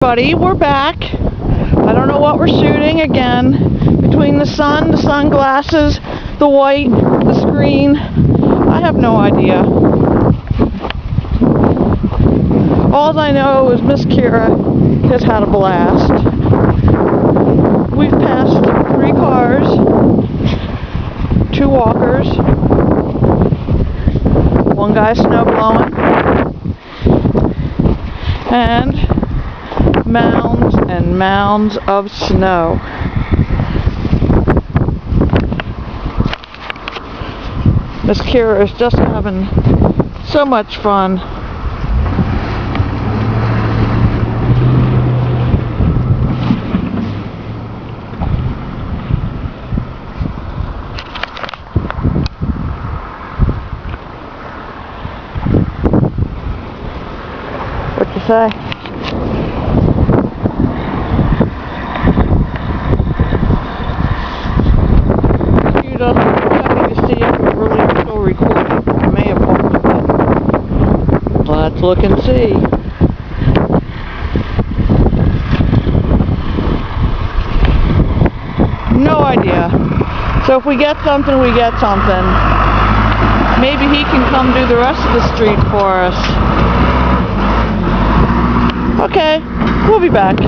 Buddy, we're back. I don't know what we're shooting again. Between the sun, the sunglasses, the white, the screen, I have no idea. All I know is Miss Khyra has had a blast. We've passed 3 cars, 2 walkers, 1 guy snow blowing, and mounds and mounds of snow. Miss Khyra is just having so much fun. What you say? Checking to see if we're really still recording. I may have paused it. Let's look and see. No idea. So if we get something, we get something. Maybe he can come do the rest of the street for us. Okay, we'll be back.